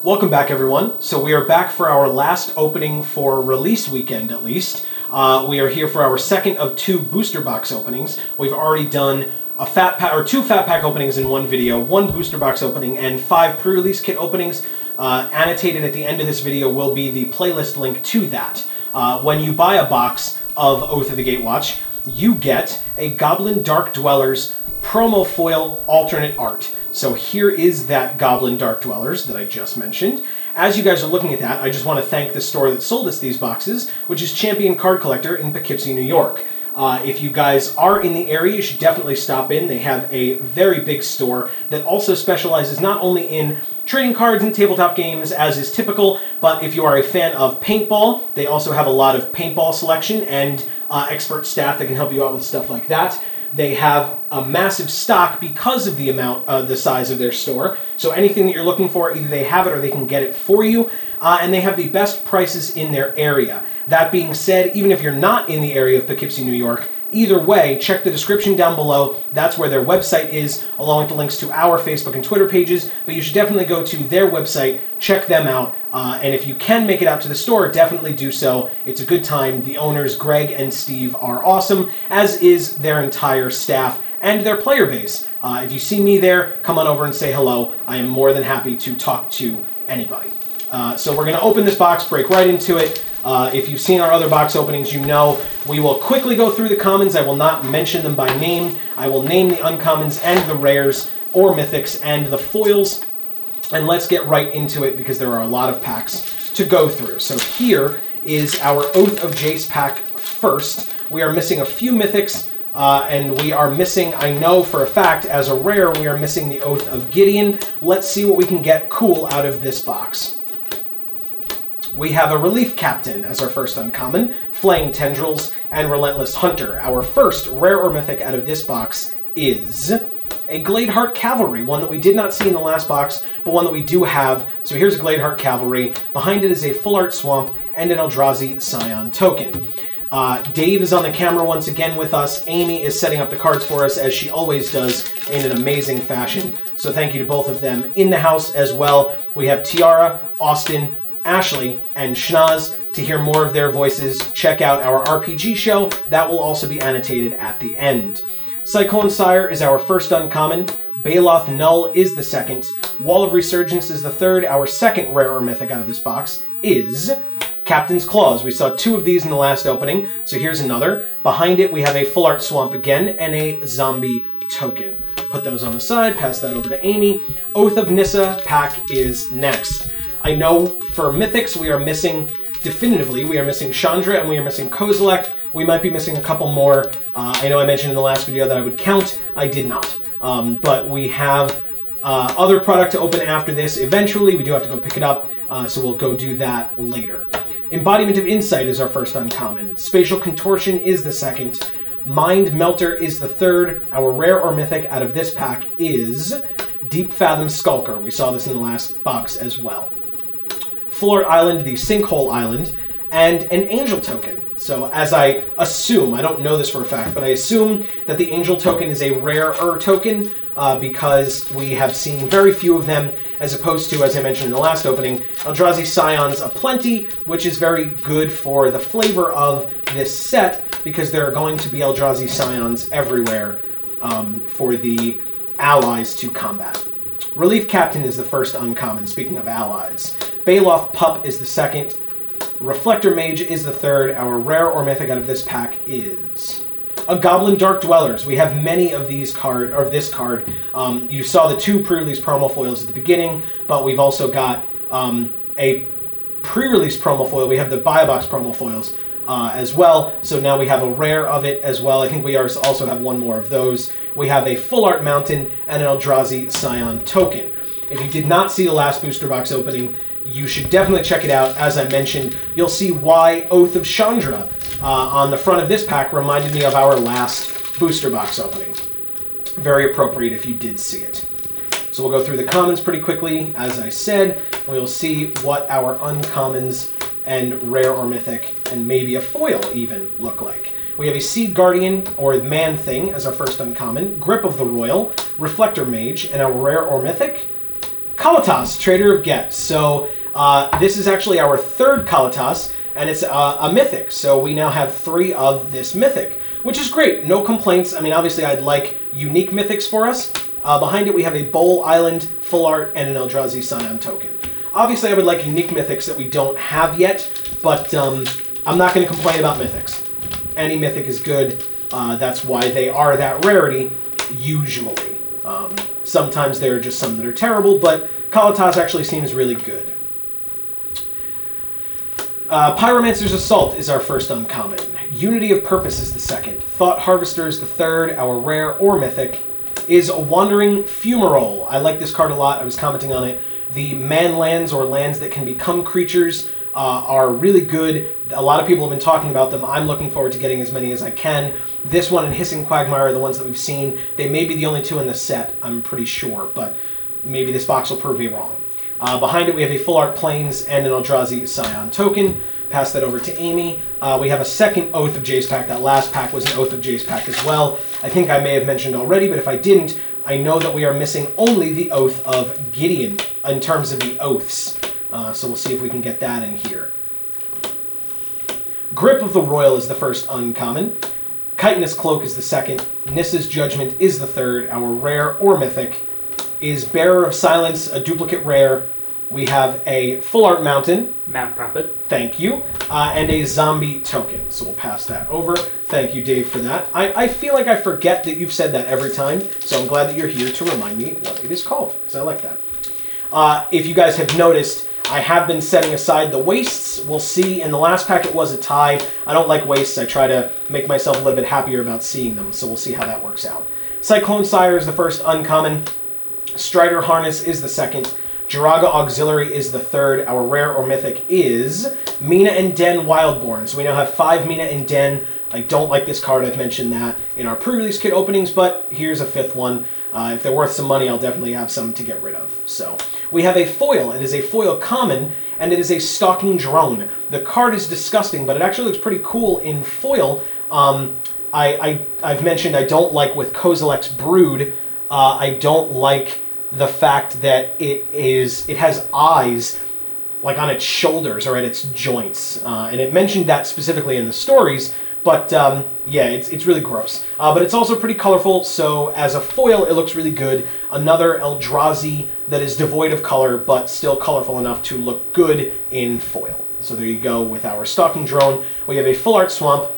Welcome back, everyone. So we are back for our last opening for release weekend, at least. We are here for our second of two booster box openings. We've already done a two fat pack openings in one video, one booster box opening, and 5 pre-release kit openings. Annotated at the end of this video will be the playlist link to that. When you buy a box of Oath of the Gatewatch, you get a Goblin Dark Dwellers promo foil alternate art. So here is that Goblin Dark Dwellers that I just mentioned. As you guys are looking at that, I just want to thank the store that sold us these boxes, which is Champion Card Collector in Poughkeepsie, New York. If you guys are in the area, you should definitely stop in. They have a very big store that also specializes not only in trading cards and tabletop games, as is typical, but if you are a fan of paintball, they also have a lot of paintball selection and expert staff that can help you out with stuff like that. They have a massive stock because of the size of their store. So anything that you're looking for, either they have it or they can get it for you. And they have the best prices in their area. That being said, even if you're not in the area of Poughkeepsie, New York, either way, check the description down below. That's where their website is, along with the links to our Facebook and Twitter pages. But you should definitely go to their website, check them out. And if you can make it out to the store, definitely do so. It's a good time. The owners, Greg and Steve, are awesome, as is their entire staff and their player base. If you see me there, come on over and say hello. I am more than happy to talk to anybody. So we're going to open this box, break right into it. If you've seen our other box openings, you know we will quickly go through the commons. I will not mention them by name. I will name the uncommons and the rares or mythics and the foils. And let's get right into it because there are a lot of packs to go through. So here is our Oath of Jace pack first. We are missing a few mythics, and we are missing, I know for a fact, as a rare, we are missing the Oath of Gideon. Let's see what we can get cool out of this box. We have a Relief Captain as our first uncommon, Flaying Tendrils, and Relentless Hunter. Our first rare or mythic out of this box is a Gladeheart Cavalry, one that we did not see in the last box, but one that we do have. So here's a Gladeheart Cavalry. Behind it is a Full Art Swamp and an Eldrazi Scion token. Dave is on the camera once again with us. Amy is setting up the cards for us, as she always does, in an amazing fashion. So thank you to both of them. In the house as well, we have Tiara, Austin, Ashley, and Schnaz. To hear more of their voices, check out our RPG show. That will also be annotated at the end. Cyclone Sire is our first uncommon. Baloth Null is the second. Wall of Resurgence is the third. Our second rare or mythic out of this box is Captain's Claws. We saw 2 of these in the last opening, so here's another. Behind it, we have a Full Art Swamp again and a Zombie token. Put those on the side, pass that over to Amy. Oath of Nissa pack is next. I know for Mythics we are missing, definitively, we are missing Chandra and we are missing Kozilek. We might be missing a couple more. I know I mentioned in the last video that I would count. I did not. But we have other product to open after this. Eventually, we do have to go pick it up, so we'll go do that later. Embodiment of Insight is our first uncommon. Spatial Contortion is the second. Mind Melter is the third. Our rare or mythic out of this pack is Deep Fathom Skulker. We saw this in the last box as well. Full Art Island, the Sinkhole Island, and an Angel token. So as I assume, I don't know this for a fact, but I assume that the Angel token is a rarer token because we have seen very few of them, as opposed to, as I mentioned in the last opening, Eldrazi Scions aplenty, which is very good for the flavor of this set because there are going to be Eldrazi Scions everywhere for the allies to combat. Relief Captain is the first uncommon, speaking of allies. Baloth Pup is the second. Reflector Mage is the third. Our rare or mythic out of this pack is a Goblin Dark Dwellers. We have many of these this card. You saw the 2 pre-release promo foils at the beginning, but we've also got a pre-release promo foil. We have the Buy a Box promo foils as well. So now we have a rare of it as well. I think we also have one more of those. We have a Full Art Mountain and an Eldrazi Scion token. If you did not see the last booster box opening, you should definitely check it out. As I mentioned, you'll see why Oath of Chandra on the front of this pack reminded me of our last booster box opening. Very appropriate if you did see it. So we'll go through the commons pretty quickly. As I said, we'll see what our uncommons and rare or mythic, and maybe a foil even, look like. We have a Seed Guardian, or Man Thing, as our first uncommon. Grip of the Royal, Reflector Mage, and our rare or mythic, Kalatas, Trader of Get. So this is actually our third Kalatas, and it's a Mythic. So we now have 3 of this Mythic, which is great. No complaints. I mean, obviously I'd like unique Mythics for us. Behind it we have a Bowl Island, Full Art, and an Eldrazi Scion token. Obviously I would like unique Mythics that we don't have yet, but I'm not going to complain about Mythics. Any Mythic is good. That's why they are that rarity, usually. Sometimes there are just some that are terrible, but Kalatas actually seems really good. Pyromancer's Assault is our first uncommon. Unity of Purpose is the second. Thought Harvester is the third. Our rare or mythic is Wandering Fumarole. I like this card a lot. I was commenting on it. The man lands, or lands that can become creatures, are really good. A lot of people have been talking about them. I'm looking forward to getting as many as I can. This one and Hissing Quagmire are the ones that we've seen. They may be the only 2 in the set, I'm pretty sure, but maybe this box will prove me wrong. Behind it we have a Full Art Plains and an Eldrazi Scion token. Pass that over to Amy. We have a second Oath of Jace pack. That last pack was an Oath of Jace pack as well. I think I may have mentioned already, but if I didn't, I know that we are missing only the Oath of Gideon in terms of the oaths. So we'll see if we can get that in here. Grip of the Royal is the first uncommon. Chitinous Cloak is the second. Nissa's Judgment is the third. Our rare or mythic is Bearer of Silence, a duplicate rare. We have a Full Art Mountain. Mount Prophet. Thank you. And a Zombie token. So we'll pass that over. Thank you, Dave, for that. I feel like I forget that you've said that every time, so I'm glad that you're here to remind me what it is called, because I like that. If you guys have noticed, I have been setting aside the wastes. We'll see. In the last pack, it was a tie. I don't like wastes. I try to make myself a little bit happier about seeing them, so we'll see how that works out. Cyclone Sire is the first uncommon. Strider Harness is the second. Jiraga Auxiliary is the third. Our rare or mythic is Mina and Den Wildborn. So we now have 5 Mina and Den. I don't like this card. I've mentioned that in our pre-release kit openings, but here's a 5th one. If they're worth some money, I'll definitely have some to get rid of. So we have a foil. It is a foil common, and it is a Stalking Drone. The card is disgusting, but it actually looks pretty cool in foil. I've mentioned I don't like with Kozilek's Brood. I don't like the fact that it has eyes like on its shoulders or at its joints, and it mentioned that specifically in the stories. But yeah, it's really gross. But it's also pretty colorful, so as a foil, it looks really good. Another Eldrazi that is devoid of color, but still colorful enough to look good in foil. So there you go with our Stalking Drone. We have a Full Art Swamp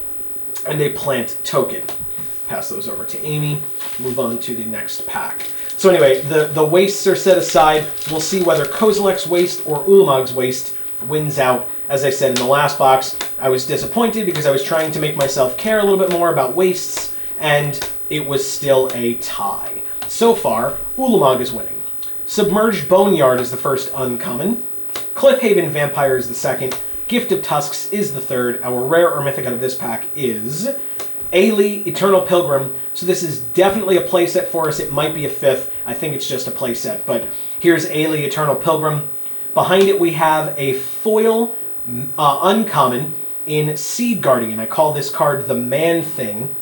and a Plant token. Pass those over to Amy. Move on to the next pack. So anyway, the wastes are set aside. We'll see whether Kozilek's waste or Ulamog's waste wins out. As I said in the last box, I was disappointed because I was trying to make myself care a little bit more about wastes, and it was still a tie. So far, Ulamog is winning. Submerged Boneyard is the first uncommon. Cliffhaven Vampire is the second. Gift of Tusks is the third. Our rare or mythic out of this pack is Ailey, Eternal Pilgrim. So this is definitely a playset for us. It might be a 5th. I think it's just a playset. But here's Ailey, Eternal Pilgrim. Behind it we have a foil uncommon in Seed Guardian. I call this card the Man Thing.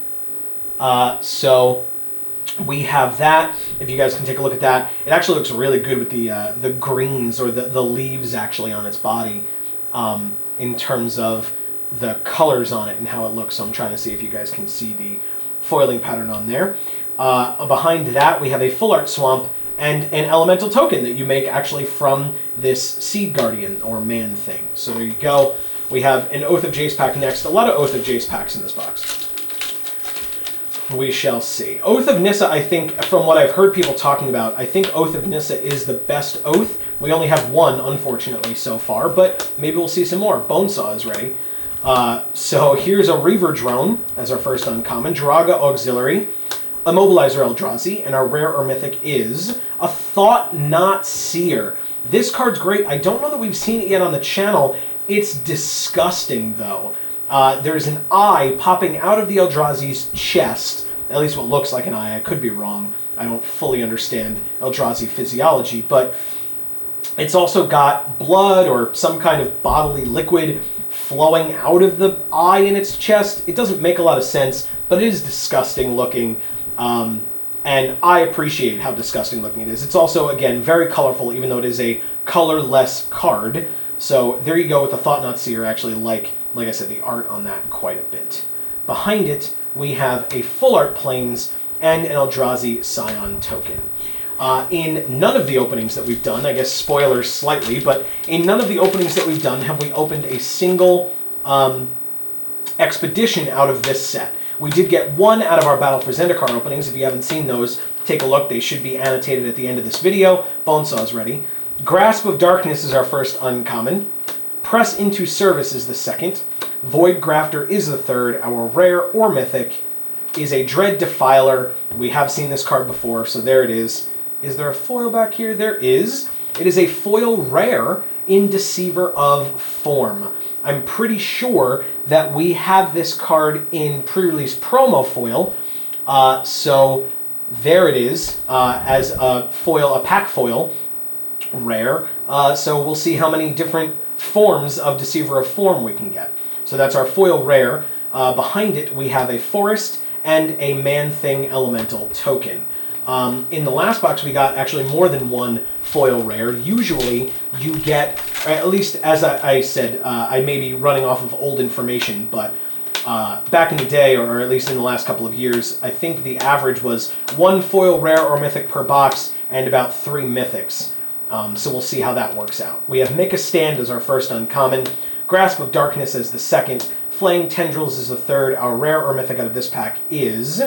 So we have that. If you guys can take a look at that. It actually looks really good with the greens, or the leaves actually on its body, in terms of the colors on it and how it looks. So I'm trying to see if you guys can see the foiling pattern on there. Behind that we have a Full Art Swamp and an elemental token that you make actually from this Seed Guardian or Man Thing. So there you go. We have an Oath of Jace pack next. A lot of Oath of Jace packs in this box. We shall see. Oath of Nissa, I think, from what I've heard people talking about, I think Oath of Nissa is the best oath. We only have one, unfortunately, so far, but maybe we'll see some more. Bonesaw is ready. So here's a Reaver Drone as our first uncommon. Jiraga Auxiliary. Immobilizer Eldrazi, and our rare or mythic is a Thought Not Seer. This card's great. I don't know that we've seen it yet on the channel. It's disgusting, though. There's an eye popping out of the Eldrazi's chest, at least what looks like an eye. I could be wrong. I don't fully understand Eldrazi physiology, but it's also got blood or some kind of bodily liquid flowing out of the eye in its chest. It doesn't make a lot of sense, but it is disgusting looking. And I appreciate how disgusting looking it is. It's also, again, very colorful, even though it is a colorless card. So there you go with the Thought-Knot Seer. Actually, like I said, the art on that quite a bit. Behind it, we have a Full Art Plains and an Eldrazi Scion token. In none of the openings that we've done, I guess spoilers slightly, but in none of the openings that we've done have we opened a single expedition out of this set. We did get one out of our Battle for Zendikar openings. If you haven't seen those, take a look. They should be annotated at the end of this video. Bonesaw's ready. Grasp of Darkness is our first uncommon. Press into Service is the second. Void Grafter is the third. Our rare or mythic is a Dread Defiler. We have seen this card before, so there it is. Is there a foil back here? There is. It is a foil rare in Deceiver of Form. I'm pretty sure that we have this card in pre-release promo foil. So there it is as a foil, a pack foil rare. So we'll see how many different forms of Deceiver of Form we can get. So that's our foil rare. Behind it, we have a Forest and a Man-Thing Elemental token. In the last box, we got actually more than one foil rare. Usually, you get, or at least as I said, I may be running off of old information, but back in the day, or at least in the last couple of years, I think the average was one foil rare or mythic per box and about 3 mythics. So we'll see how that works out. We have Make a Stand as our first uncommon, Grasp of Darkness as the second, Flaying Tendrils is the third. Our rare or mythic out of this pack is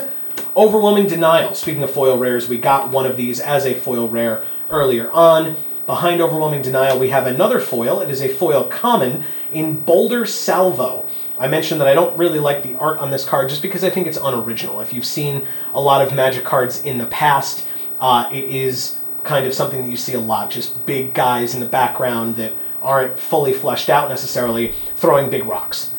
Overwhelming Denial. Speaking of foil rares, we got one of these as a foil rare earlier on. Behind Overwhelming Denial, we have another foil. It is a foil common in Boulder Salvo. I mentioned that I don't really like the art on this card just because I think it's unoriginal. If you've seen a lot of Magic cards in the past, it is kind of something that you see a lot. Just big guys in the background that aren't fully fleshed out necessarily, throwing big rocks.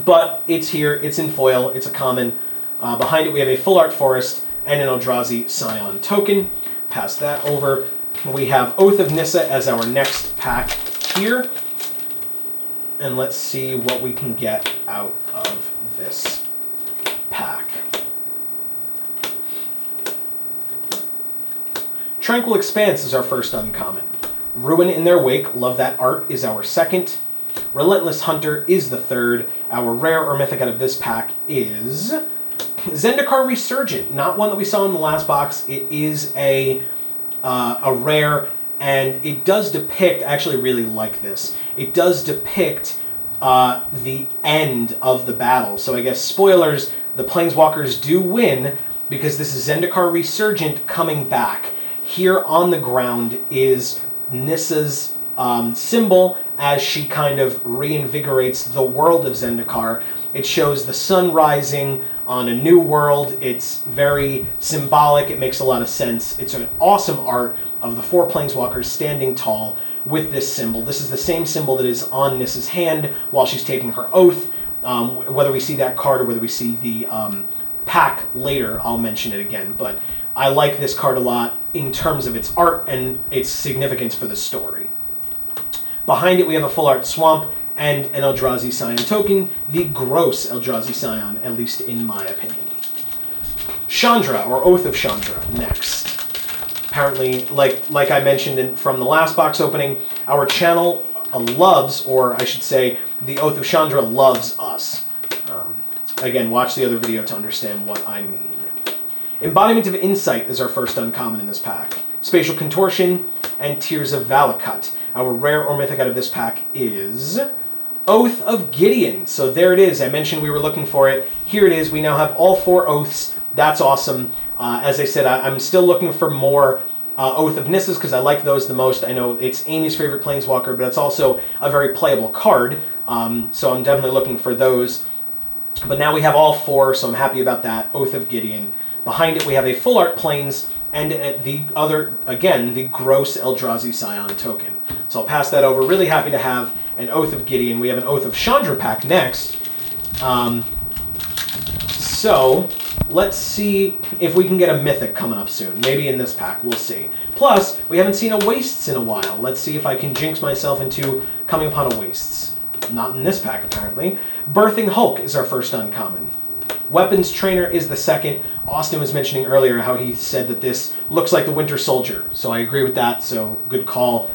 But it's here, it's in foil, it's a common. Behind it we have a Full Art Forest and an Eldrazi Scion token. Pass that over. We have Oath of Nissa as our next pack here. And let's see what we can get out of this pack. Tranquil Expanse is our first uncommon. Ruin in Their Wake, love that art, is our second. Relentless Hunter is the third. Our rare or mythic out of this pack is Zendikar Resurgent, not one that we saw in the last box. It is a rare, and it does depict, I actually really like this, it does depict the end of the battle. So I guess spoilers, the Planeswalkers do win because this is Zendikar Resurgent coming back. Here on the ground is Nissa's symbol as she kind of reinvigorates the world of Zendikar. It shows the sun rising on a new world. It's very symbolic. It makes a lot of sense. It's an awesome art of the 4 Planeswalkers standing tall with this symbol. This is the same symbol that is on Nissa's hand while she's taking her oath. Whether we see that card or whether we see the pack later, I'll mention it again. But I like this card a lot in terms of its art and its significance for the story. Behind it, we have a Full Art Swamp and an Eldrazi Scion token, the gross Eldrazi Scion, at least in my opinion. Chandra, or Oath of Chandra, next. Apparently, like I mentioned from the last box opening, our channel loves, or I should say, the Oath of Chandra loves us. Again, watch the other video to understand what I mean. Embodiment of Insight is our first uncommon in this pack. Spatial Contortion and Tears of Valakut. Our rare or mythic out of this pack is Oath of Gideon. So there it is. I mentioned we were looking for it. Here it is. We now have all 4 oaths. That's awesome. As I said, I'm still looking for more Oath of Nissas because I like those the most. I know it's Amy's favorite Planeswalker, but it's also a very playable card. So I'm definitely looking for those. But now we have all 4, so I'm happy about that. Oath of Gideon. Behind it, we have a Full Art Plains and the other, again, the gross Eldrazi Scion token. So I'll pass that over. Really happy to have an Oath of Gideon. We have an Oath of Chandra pack next. So let's see if we can get a mythic coming up soon. Maybe in this pack. We'll see. Plus, we haven't seen a Wastes in a while. Let's see if I can jinx myself into coming upon a Wastes. Not in this pack, apparently. Birthing Hulk is our first uncommon. Weapons Trainer is the second. Austin was mentioning earlier how he said that this looks like the Winter Soldier, so I agree with that, so good call.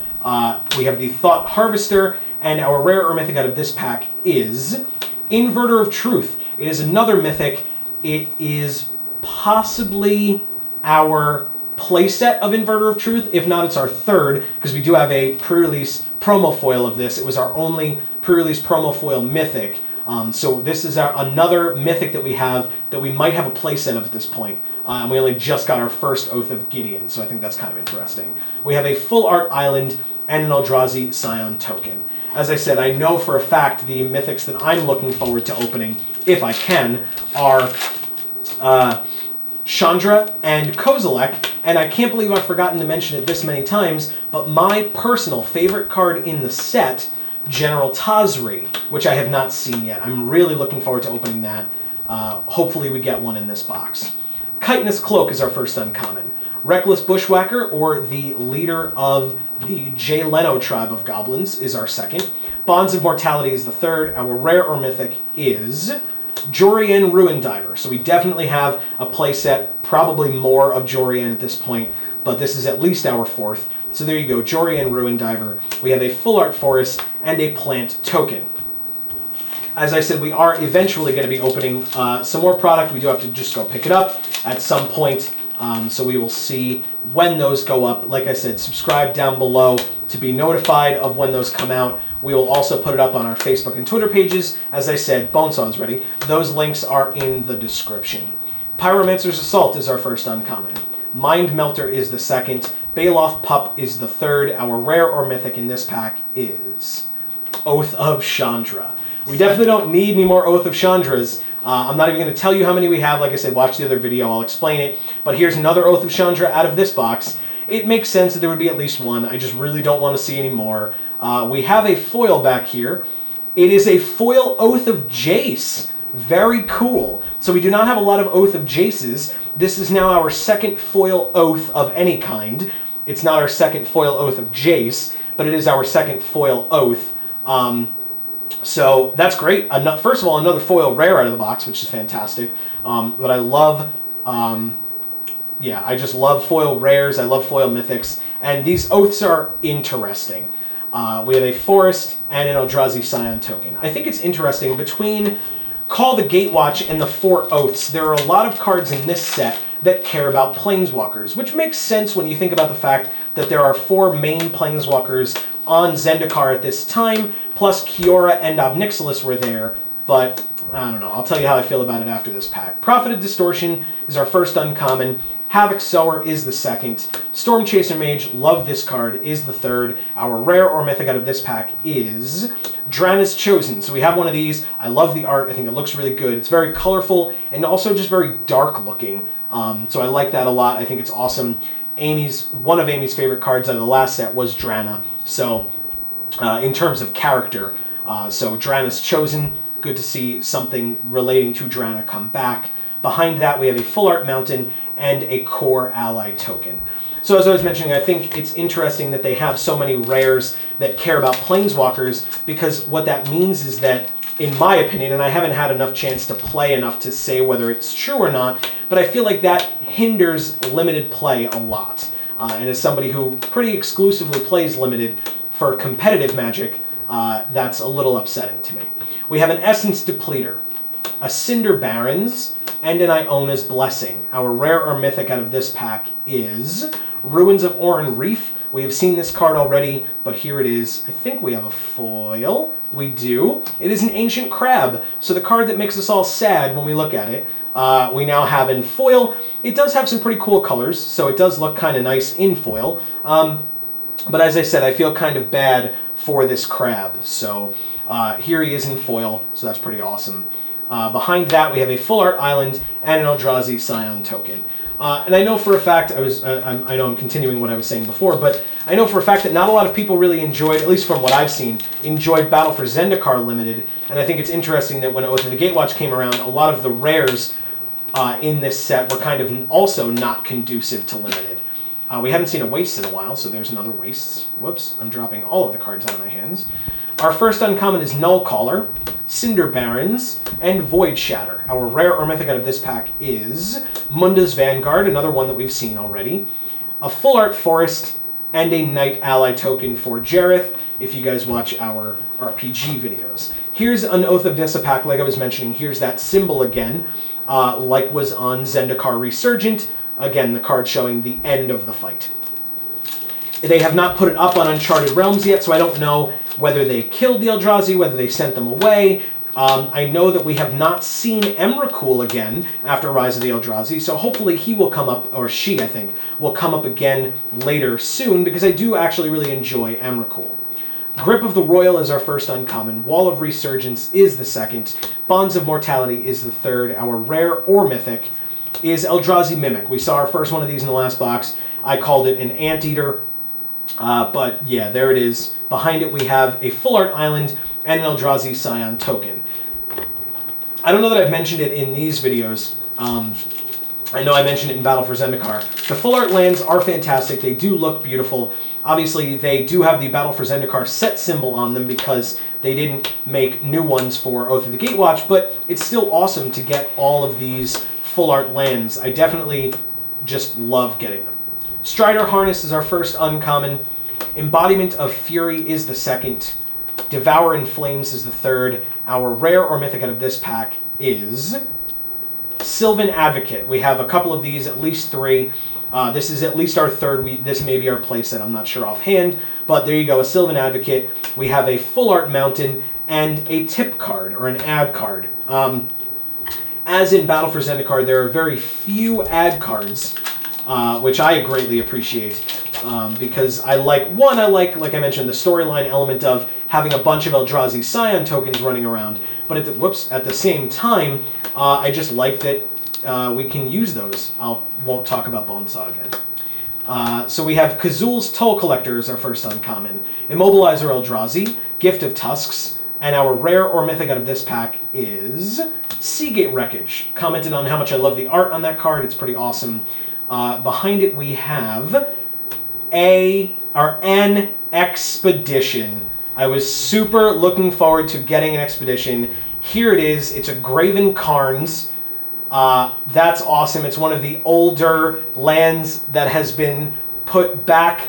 We have the Thought Harvester, and our rare or mythic out of this pack is Inverter of Truth. It is another mythic. It is possibly our playset of Inverter of Truth. If not, it's our third, because we do have a pre-release promo foil of this. It was our only pre-release promo foil mythic. So this is another mythic that we have that we might have a playset of at this point. And we only just got our first Oath of Gideon, so I think that's kind of interesting. We have a full art island and an Eldrazi Scion token. As I said, I know for a fact the mythics that I'm looking forward to opening, if I can, are Chandra and Kozilek, and I can't believe I've forgotten to mention it this many times, but my personal favorite card in the set, General Tazri, which I have not seen yet. I'm really looking forward to opening that. Hopefully we get one in this box. Chitinous Cloak is our first uncommon. Reckless Bushwhacker, or the leader of the Jay Leno tribe of goblins, is our second. Bonds of Mortality is the third. Our rare or mythic is Jorian Ruin Diver. So we definitely have a playset, probably more of Jorian at this point, but this is at least our fourth. So there you go, Jorian Ruin Diver. We have a full art forest and a plant token. As I said, we are eventually going to be opening some more product. We do have to just go pick it up at some point. So we will see when those go up. Like I said, subscribe down below to be notified of when those come out. We will also put it up on our Facebook and Twitter pages. As I said, Bonesaw is ready. Those links are in the description. Pyromancer's Assault is our first uncommon. Mind Melter is the second. Baloth Pup is the third. Our rare or mythic in this pack is Oath of Chandra. We definitely don't need any more Oath of Chandras. I'm not even going to tell you how many we have. Like I said, watch the other video. I'll explain it. But here's another Oath of Chandra out of this box. It makes sense that there would be at least one. I just really don't want to see any more. We have a foil back here. It is a foil Oath of Jace. Very cool. So we do not have a lot of Oath of Jaces. This is now our second foil Oath of any kind. It's not our second foil Oath of Jace, but it is our second foil Oath. So that's great. First of all, another foil rare out of the box, which is fantastic. But I love, yeah, I just love foil rares. I love foil mythics. And these oaths are interesting. We have a forest and an Eldrazi Scion token. I think it's interesting. Between Call the Gatewatch and the 4 oaths, there are a lot of cards in this set that care about planeswalkers, which makes sense when you think about the fact that there are 4 main planeswalkers on Zendikar at this time, plus Kiora and Ob Nixilis were there, but I don't know. I'll tell you how I feel about it after this pack. Prophet of Distortion is our first uncommon. Havoc Sower is the second. Stormchaser Mage, love this card, is the third. Our rare or mythic out of this pack is Drana's Chosen. So we have one of these. I love the art. I think it looks really good. It's very colorful and also just very dark looking. So I like that a lot. I think it's awesome. One of Amy's favorite cards out of the last set was Drana. So in terms of character, so Drana's Chosen, good to see something relating to Drana come back. Behind that, we have a full art mountain and a core ally token. So as I was mentioning, I think it's interesting that they have so many rares that care about planeswalkers, because what that means is that, in my opinion, and I haven't had enough chance to play enough to say whether it's true or not, but I feel like that hinders limited play a lot. And as somebody who pretty exclusively plays limited for competitive Magic, that's a little upsetting to me. We have an Essence Depleter, a Cinder Barrens, and an Iona's Blessing. Our rare or mythic out of this pack is Ruins of Oran Reef. We have seen this card already, but here it is. I think we have a foil. We do. It is an Ancient Crab, so the card that makes us all sad when we look at it, we now have in foil. It does have some pretty cool colors, so it does look kind of nice in foil. But as I said, I feel kind of bad for this crab. So here he is in foil, so that's pretty awesome. Behind that, we have a full art island and an Eldrazi Scion token. And I know for a fact, I know I'm continuing what I was saying before, but I know for a fact that not a lot of people really enjoyed, at least from what I've seen, enjoyed Battle for Zendikar Limited. And I think it's interesting that when Oath of the Gatewatch came around, a lot of the rares in this set were kind of also not conducive to Limited. We haven't seen a Waste in a while, so there's another Waste. Whoops, I'm dropping all of the cards out of my hands. Our first uncommon is Null Caller. Cinder Barons, and Void Shatter. Our rare or mythic out of this pack is Munda's Vanguard, another one that we've seen already, a Full Art Forest, and a Knight Ally token for Jareth, if you guys watch our RPG videos. Here's an Oath of Nissa pack, like I was mentioning. Here's that symbol again, like was on Zendikar Resurgent. Again, the card showing the end of the fight. They have not put it up on Uncharted Realms yet, so I don't know whether they killed the Eldrazi, whether they sent them away. I know that we have not seen Emrakul again after Rise of the Eldrazi, so hopefully he will come up, or she, I think, will come up again later soon, because I do actually really enjoy Emrakul. Grip of the Royal is our first uncommon. Wall of Resurgence is the second. Bonds of Mortality is the third. Our rare or mythic is Eldrazi Mimic. We saw our first one of these in the last box. I called it an Anteater. But yeah, there it is. Behind it we have a Full Art Island and an Eldrazi Scion token. I don't know that I've mentioned it in these videos. I know I mentioned it in Battle for Zendikar. The Full Art lands are fantastic. They do look beautiful. Obviously, they do have the Battle for Zendikar set symbol on them because they didn't make new ones for Oath of the Gatewatch, but it's still awesome to get all of these Full Art lands. I definitely just love getting them. Strider Harness is our first uncommon. Embodiment of Fury is the second. Devour in Flames is the third. Our rare or mythic out of this pack is Sylvan Advocate. We have a couple of these, at least three. This is at least our third. This may be our playset, I'm not sure offhand. But there you go, a Sylvan Advocate. We have a Full Art Mountain and a tip card, or an ad card. As in Battle for Zendikar, there are very few ad cards, which I greatly appreciate. Because I like, like I mentioned, the storyline element of having a bunch of Eldrazi Scion tokens running around. But at the same time, I just like that we can use those. Won't talk about Bonesaw again. So we have Kazul's Toll Collector as our first uncommon. Immobilizer Eldrazi, Gift of Tusks, and our rare or mythic out of this pack is Seagate Wreckage. Commented on how much I love the art on that card. It's pretty awesome. Behind it we have an Expedition. I was super looking forward to getting an Expedition. Here it is. It's a Graven Karns. That's awesome. It's one of the older lands that has been put back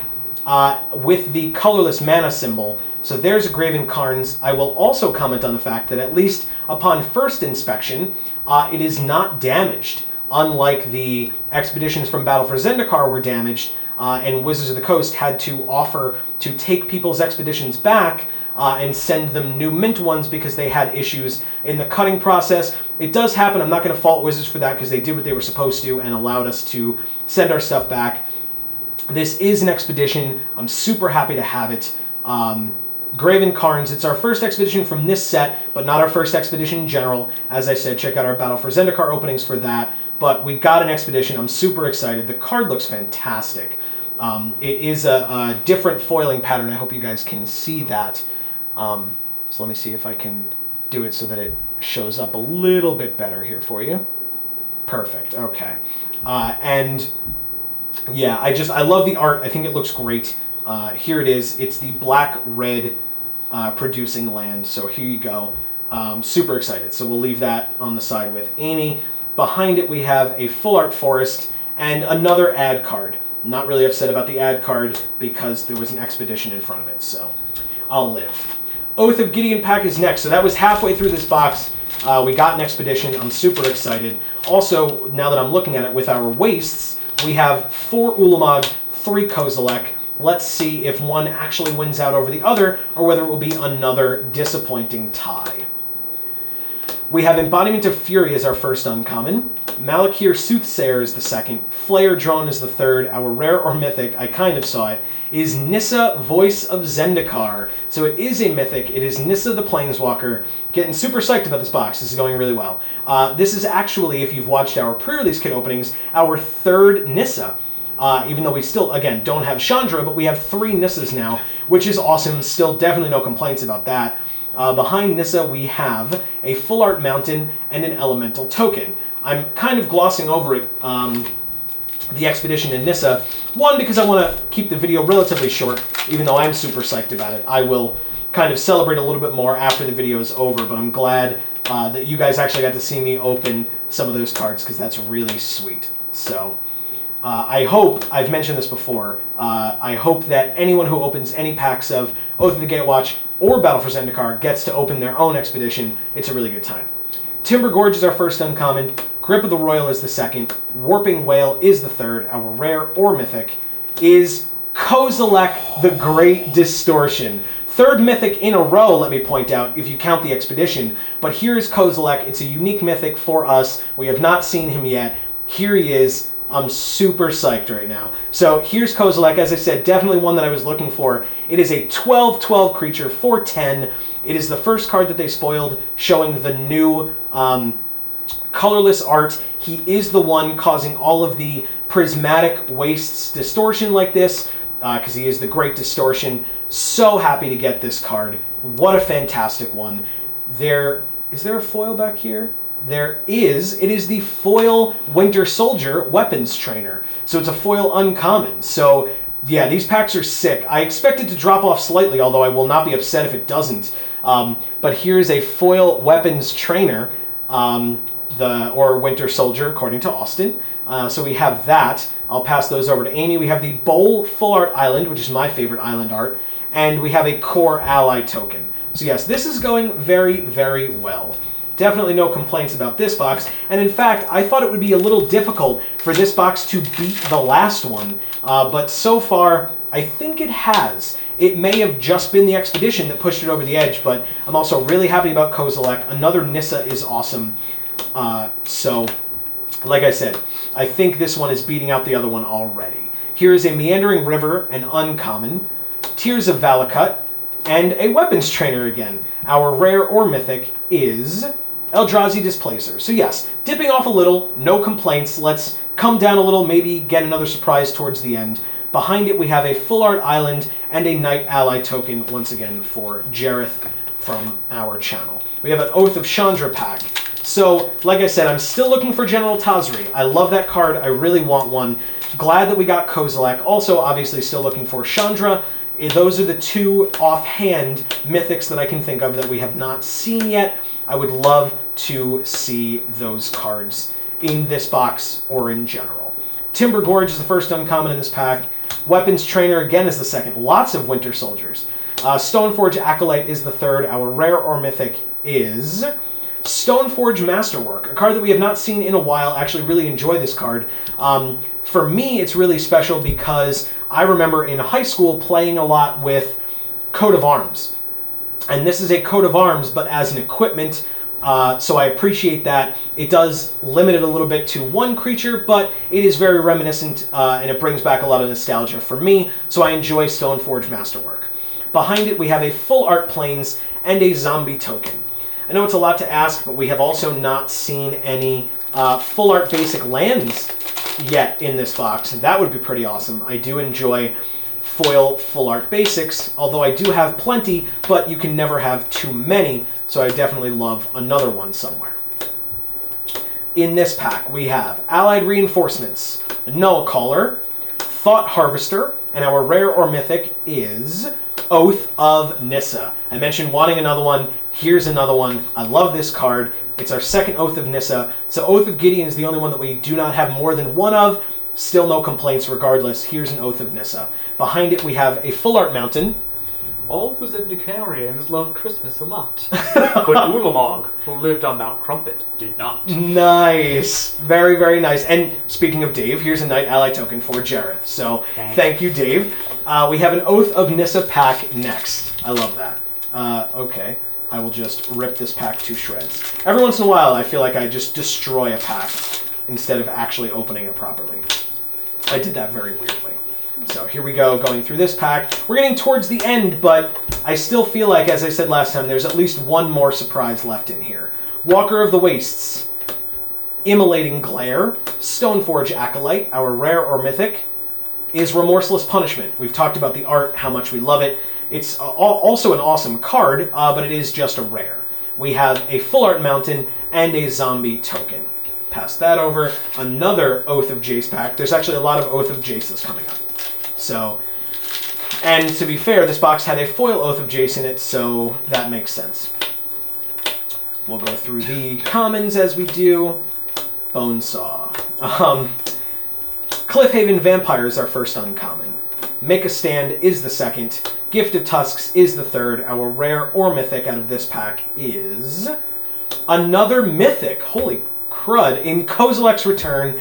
with the colorless mana symbol. So there's a Graven Karns. I will also comment on the fact that at least upon first inspection, it is not damaged. Unlike the expeditions from Battle for Zendikar were damaged, and Wizards of the Coast had to offer to take people's expeditions back and send them new mint ones because they had issues in the cutting process. It does happen. I'm not going to fault Wizards for that because they did what they were supposed to and allowed us to send our stuff back. This is an expedition. I'm super happy to have it. Graven Karns, it's our first expedition from this set, but not our first expedition in general. As I said, check out our Battle for Zendikar openings for that. But we got an expedition. I'm super excited. The card looks fantastic. It is a different foiling pattern. I hope you guys can see that. So let me see if I can do it so that it shows up a little bit better here for you. Perfect. Okay. And yeah, I love the art. I think it looks great. Here it is. It's the black-red producing land. So here you go. Super excited. So we'll leave that on the side with Amy. Behind it we have a Full Art Forest and another ad card. I'm not really upset about the ad card because there was an expedition in front of it, so I'll live. Oath of Gideon pack is next. So that was halfway through this box. We got an expedition. I'm super excited. Also, now that I'm looking at it with our wastes, we have 4 Ulamog, 3 Kozilek. Let's see if one actually wins out over the other or whether it will be another disappointing tie. We have Embodiment of Fury as our first uncommon. Malakir Soothsayer is the second. Flare Drawn is the third. Our rare or mythic, I kind of saw it, is Nissa, Voice of Zendikar. So it is a mythic. It is Nissa the Planeswalker. Getting super psyched about this box. This is going really well. This is actually, if you've watched our pre-release kit openings, our third Nissa. Even though we still, again, don't have Chandra, but we have 3 Nissas now, which is awesome. Still definitely no complaints about that. Behind Nissa, we have a Full Art Mountain and an Elemental token. I'm kind of glossing over it, the expedition in Nissa. One, because I want to keep the video relatively short, even though I'm super psyched about it. I will kind of celebrate a little bit more after the video is over, but I'm glad that you guys actually got to see me open some of those cards, because that's really sweet. So I hope, I've mentioned this before, I hope that anyone who opens any packs of Oath of the Gatewatch or Battle for Zendikar gets to open their own expedition. It's a really good time. Timber Gorge is our first uncommon, Grip of the Royal is the second, Warping Whale is the third, our rare or mythic is Kozilek the Great Distortion. Third mythic in a row, let me point out, if you count the expedition. But here is Kozilek. It's a unique mythic for us. We have not seen him yet. Here he is. I'm super psyched right now. So here's Kozilek. As I said, definitely one that I was looking for. It is a 12/12 creature for 10. It is the first card that they spoiled, showing the new colorless art. He is the one causing all of the prismatic wastes distortion like this, because he is the Great Distortion. So happy to get this card. What a fantastic one. Is there a foil back here? There is. It is the foil Winter Soldier Weapons Trainer. So it's a foil uncommon. So yeah, these packs are sick. I expect it to drop off slightly, although I will not be upset if it doesn't. But here's a foil Weapons Trainer, or Winter Soldier, according to Austin. So we have that. I'll pass those over to Amy. We have the Bowl Full Art Island, which is my favorite island art. And we have a Core Ally token. So yes, this is going very, very well. Definitely no complaints about this box. And in fact, I thought it would be a little difficult for this box to beat the last one. But so far, I think it has. It may have just been the expedition that pushed it over the edge, but I'm also really happy about Kozilek. Another Nissa is awesome. So, like I said, I think this one is beating out the other one already. Here is a Meandering River, an uncommon, Tears of Valakut, and a Weapons Trainer again. Our rare or mythic is Eldrazi Displacer. So yes, dipping off a little, no complaints. Let's come down a little, maybe get another surprise towards the end. Behind it we have a Full Art Island and a Knight Ally token, once again for Jareth from our channel. We have an Oath of Chandra pack. So, like I said, I'm still looking for General Tazri. I love that card. I really want one. Glad that we got Kozilek. Also, obviously, still looking for Chandra. Those are the two offhand mythics that I can think of that we have not seen yet. I would love to see those cards in this box or in general. Timber Gorge is the first uncommon in this pack. Weapons Trainer again is the second. Lots of Winter Soldiers. Stoneforge Acolyte is the third. Our rare or mythic is Stoneforge Masterwork, a card that we have not seen in a while. Actually really enjoy this card. For me, it's really special because I remember in high school playing a lot with Coat of Arms. And this is a Coat of Arms, but as an equipment, so I appreciate that. It does limit it a little bit to one creature, but it is very reminiscent, and it brings back a lot of nostalgia for me, so I enjoy Stoneforge Masterwork. Behind it, we have a Full Art Plains and a Zombie token. I know it's a lot to ask, but we have also not seen any Full Art Basic lands yet in this box. That would be pretty awesome. I do enjoy foil Full Art Basics, although I do have plenty, but you can never have too many, so I definitely love another one somewhere. In this pack, we have Allied Reinforcements, Null Caller, Thought Harvester, and our rare or mythic is Oath of Nissa. I mentioned wanting another one. Here's another one. I love this card. It's our second Oath of Nissa. So Oath of Gideon is the only one that we do not have more than one of. Still no complaints regardless. Here's an Oath of Nissa. Behind it we have a Full Art Mountain. All the Zendikarians love Christmas a lot. But Ulamog, who lived on Mount Crumpet, did not. Nice. Very, very nice. And speaking of Dave, here's a Knight Ally token for Jareth. So thank you, Dave. We have an Oath of Nissa pack next. I love that. Okay. I will just rip this pack to shreds. Every once in a while, I feel like I just destroy a pack instead of actually opening it properly. I did that very weirdly. So here we go, going through this pack. We're getting towards the end, but I still feel like, as I said last time, there's at least one more surprise left in here. Walker of the Wastes, Immolating Glare, Stoneforge Acolyte, our rare or mythic, is Remorseless Punishment. We've talked about the art, how much we love it. It's also an awesome card, but it is just a rare. We have a Full Art Mountain and a Zombie token. Pass that over. Another Oath of Jace pack. There's actually a lot of Oath of Jaces coming up. So, And to be fair, this box had a foil Oath of Jace in it, so that makes sense. We'll go through the commons as we do. Bonesaw. Cliffhaven Vampire is our first uncommon. Make a Stand is the second. Gift of Tusks is the third. Our rare or mythic out of this pack is another mythic. Holy crud. In Kozilek's Return,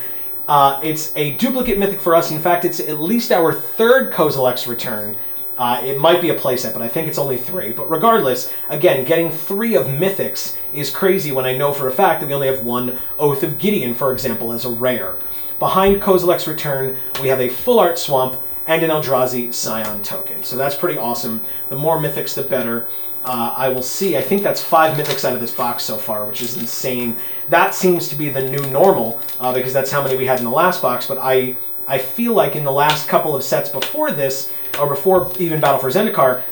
it's a duplicate mythic for us. In fact, it's at least our third Kozilek's Return. It might be a playset, but I think it's only 3. But regardless, again, getting 3 of Mythics is crazy when I know for a fact that we only have 1 Oath of Gideon, for example, as a rare. Behind Kozilek's Return, we have a Full Art Swamp and an Eldrazi Scion token. So that's pretty awesome. The more Mythics, the better. I will see. I think that's 5 Mythics out of this box so far, which is insane. That seems to be the new normal, because that's how many we had in the last box. But I feel like in the last couple of sets before this, or before even Battle for Zendikar,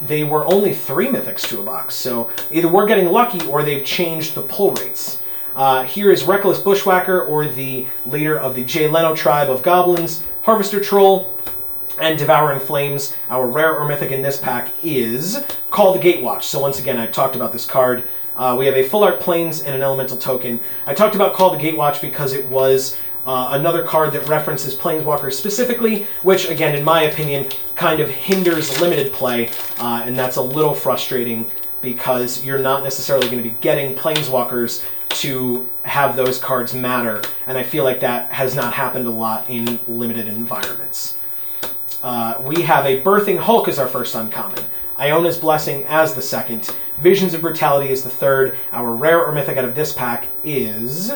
they were only 3 Mythics to a box. So either we're getting lucky or they've changed the pull rates. Here is Reckless Bushwhacker, or the leader of the Jay Leno tribe of goblins, Harvester Troll, and Devouring Flames. Our rare or mythic in this pack is Call the Gatewatch. So once again, I talked about this card. We have a Full Art Plains and an Elemental token. I talked about Call the Gatewatch because it was another card that references Planeswalkers specifically, which, again, in my opinion, kind of hinders limited play, and that's a little frustrating because you're not necessarily going to be getting Planeswalkers to have those cards matter, and I feel like that has not happened a lot in limited environments. We have a Birthing Hulk as our first uncommon, Iona's Blessing as the second, Visions of Brutality is the third. Our rare or mythic out of this pack is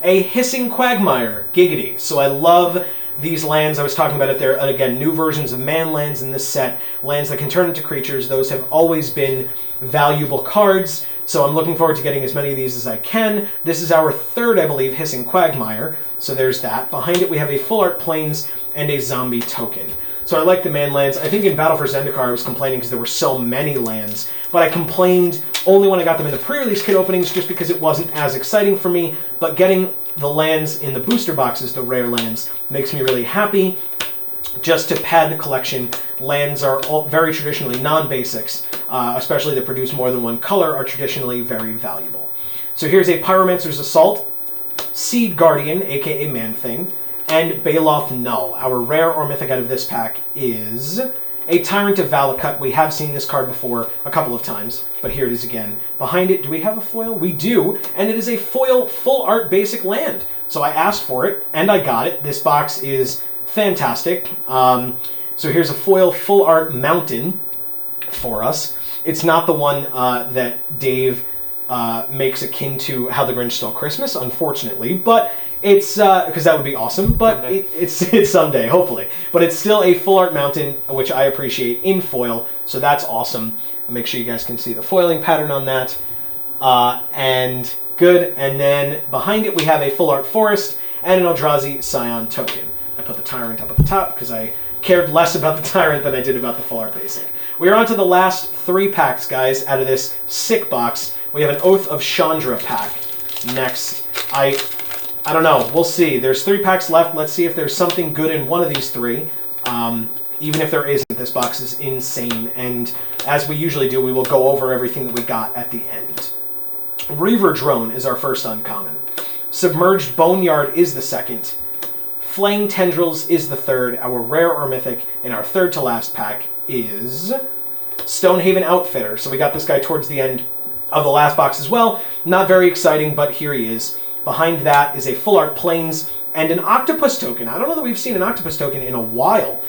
a Hissing Quagmire. Giggity. So I love these lands. I was talking about it there. And again, new versions of man lands in this set. Lands that can turn into creatures. Those have always been valuable cards. So I'm looking forward to getting as many of these as I can. This is our third, I believe, Hissing Quagmire. So there's that. Behind it we have a Full Art Plains and a Zombie token. So I like the man lands. I think in Battle for Zendikar I was complaining because there were so many lands. But I complained only when I got them in the pre-release kit openings just because it wasn't as exciting for me. But getting the lands in the booster boxes, the rare lands, makes me really happy. Just to pad the collection, lands are all very traditionally non-basics, especially that produce more than one color, are traditionally very valuable. So here's a Pyromancer's Assault, Seed Guardian, aka Man-Thing, and Baloth Null. Our rare or mythic out of this pack is a Tyrant of Valakut. We have seen this card before a couple of times, but here it is again. Behind it, do we have a foil? We do, and it is a foil full art basic land. So I asked for it, and I got it. This box is fantastic. So here's a foil full art mountain for us. It's not the one that Dave makes akin to How the Grinch Stole Christmas, unfortunately, but it's because that would be awesome, but it's someday, hopefully. But it's still a full art mountain, which I appreciate in foil, so that's awesome. I'll make sure you guys can see the foiling pattern on that. And good. And then behind it we have a full art forest and an Eldrazi Scion token. I put the Tyrant up at the top because I cared less about the Tyrant than I did about the full art basic. We are on to the last 3 packs, guys, out of this sick box. We have an Oath of Chandra pack next. I don't know. We'll see. There's 3 packs left. Let's see if there's something good in one of these 3. Even if there isn't, this box is insane. And as we usually do, we will go over everything that we got at the end. Reaver Drone is our first uncommon. Submerged Boneyard is the second. Flaying Tendrils is the third. Our rare or mythic in our third to last pack is Stonehaven Outfitter. So we got this guy towards the end of the last box as well. Not very exciting, but here he is. Behind that is a Full Art Plains and an Octopus token. I don't know that we've seen an Octopus token in a while.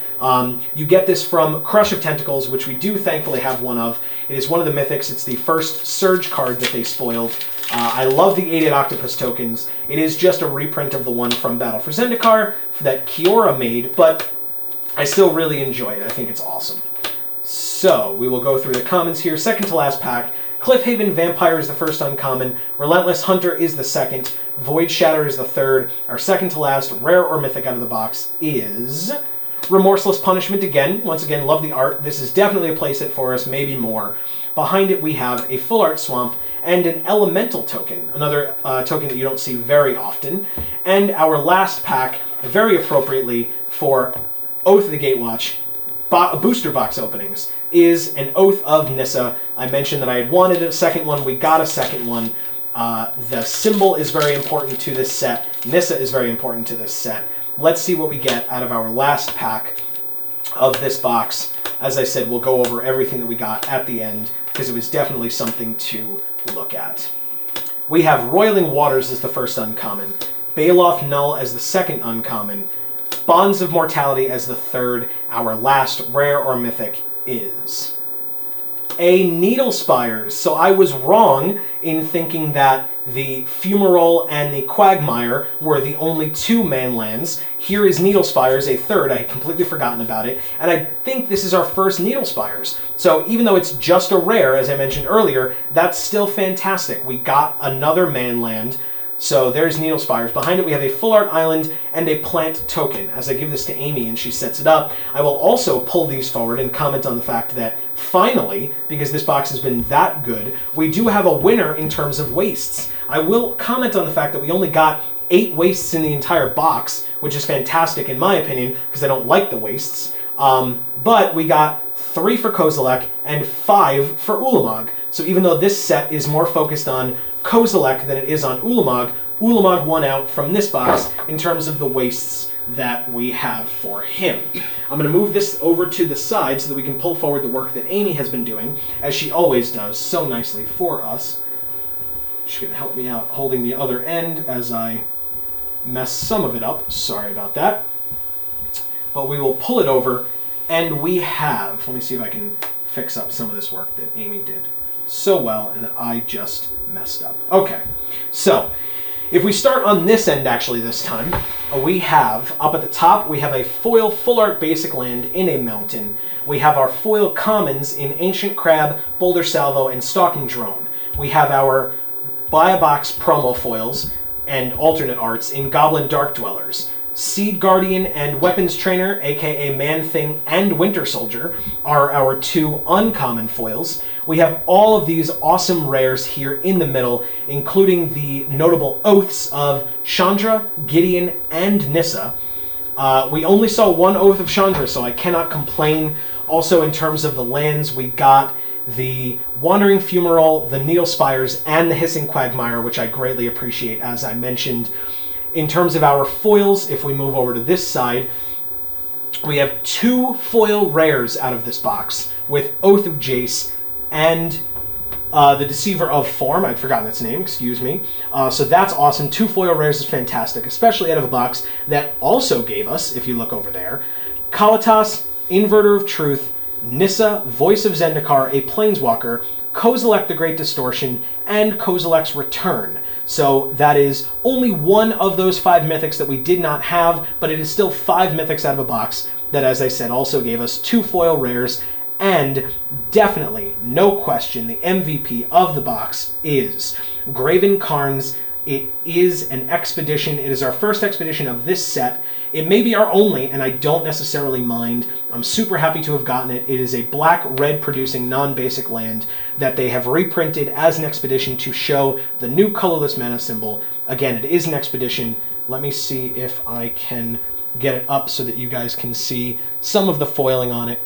You get this from Crush of Tentacles, which we do thankfully have one of. It is one of the Mythics. It's the first Surge card that they spoiled. I love the 8 Octopus tokens. It is just a reprint of the one from Battle for Zendikar that Kiora made, but I still really enjoy it. I think it's awesome. So we will go through the commons here. Second to last pack. Cliffhaven Vampire is the first uncommon. Relentless Hunter is the second. Void Shatter is the third. Our second to last rare or mythic out of the box is Remorseless Punishment again. Once again, love the art. This is definitely a playset for us, maybe more. Behind it we have a Full Art Swamp and an Elemental token, another token that you don't see very often. And our last pack, very appropriately for Oath of the Gatewatch, booster box openings is an Oath of Nissa. I mentioned that I had wanted a second one. We got a second one. The symbol is very important to this set. Nissa is very important to this set. Let's see what we get out of our last pack of this box. As I said, we'll go over everything that we got at the end because it was definitely something to look at. We have Roiling Waters as the first uncommon, Baloth Null as the second uncommon, Bonds of Mortality as the third. Our last rare or mythic is a Needle Spires. So I was wrong in thinking that the Fumarole and the Quagmire were the only two manlands. Here is Needle Spires, a third. I had completely forgotten about it. And I think this is our first Needle Spires. So even though it's just a rare, as I mentioned earlier, that's still fantastic. We got another manland. So there's Needle Spires. Behind it we have a Full Art Island and a plant token. As I give this to Amy and she sets it up, I will also pull these forward and comment on the fact that finally, because this box has been that good, we do have a winner in terms of wastes. I will comment on the fact that we only got 8 wastes in the entire box, which is fantastic in my opinion, because I don't like the wastes. But we got 3 for Kozilek and 5 for Ulamog. So even though this set is more focused on Kozilek than it is on Ulamog, Ulamog won out from this box in terms of the wastes that we have for him. I'm going to move this over to the side so that we can pull forward the work that Amy has been doing, as she always does so nicely for us. She's going to help me out holding the other end as I mess some of it up. Sorry about that. But we will pull it over, and we have, let me see if I can fix up some of this work that Amy did so well and that I just messed up. Okay, so if we start on this end actually this time, we have, up at the top, we have a foil full art basic land in a mountain. We have our foil commons in Ancient Crab, Boulder Salvo, and Stalking Drone. We have our buy a box promo foils and alternate arts in Goblin Dark Dwellers. Seed Guardian and Weapons Trainer, aka Man-Thing and Winter Soldier, are our 2 uncommon foils. We have all of these awesome rares here in the middle, including the notable oaths of Chandra, Gideon, and Nissa. We only saw 1 oath of Chandra, so I cannot complain. Also, in terms of the lands, we got the Wandering Fumarole, the Needle Spires, and the Hissing Quagmire, which I greatly appreciate, as I mentioned. In terms of our foils, if we move over to this side, we have 2 foil rares out of this box, with Oath of Jace and the Deceiver of Form. I'd forgotten its name, excuse me. So that's awesome. 2 foil rares is fantastic, especially out of a box that also gave us, if you look over there, Kalatas, Inverter of Truth, Nissa, Voice of Zendikar, a Planeswalker, Kozilek the Great Distortion, and Kozilek's Return. So that is only one of those 5 mythics that we did not have, but it is still 5 mythics out of a box that, as I said, also gave us 2 foil rares. And definitely, no question, the MVP of the box is Graven Karns. It is an expedition. It is our first expedition of this set. It may be our only, and I don't necessarily mind. I'm super happy to have gotten it. It is a black-red producing non-basic land that they have reprinted as an expedition to show the new colorless mana symbol. Again, it is an expedition. Let me see if I can get it up so that you guys can see some of the foiling on it.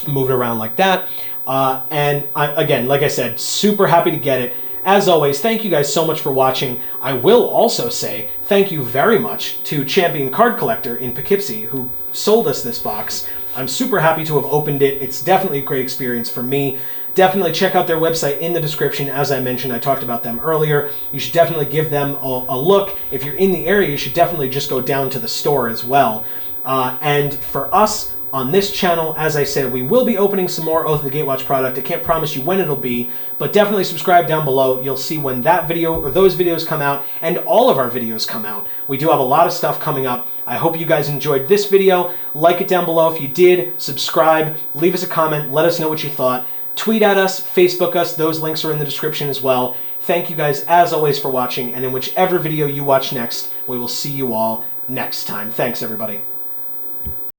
Move it around like that. Again, like I said, super happy to get it. As always, thank you guys so much for watching. I will also say thank you very much to Champion Card Collector in Poughkeepsie, who sold us this box. I'm super happy to have opened it. It's definitely a great experience for me. Definitely check out their website in the description. As I mentioned, I talked about them earlier. You should definitely give them a look. If you're in the area, you should definitely just go down to the store as well. And for us, on this channel, as I said, we will be opening some more Oath of the Gatewatch product. I can't promise you when it'll be, but definitely subscribe down below. You'll see when that video or those videos come out and all of our videos come out. We do have a lot of stuff coming up. I hope you guys enjoyed this video. Like it down below if you did. Subscribe. Leave us a comment. Let us know what you thought. Tweet at us. Facebook us. Those links are in the description as well. Thank you guys as always for watching, and in whichever video you watch next, we will see you all next time. Thanks, everybody.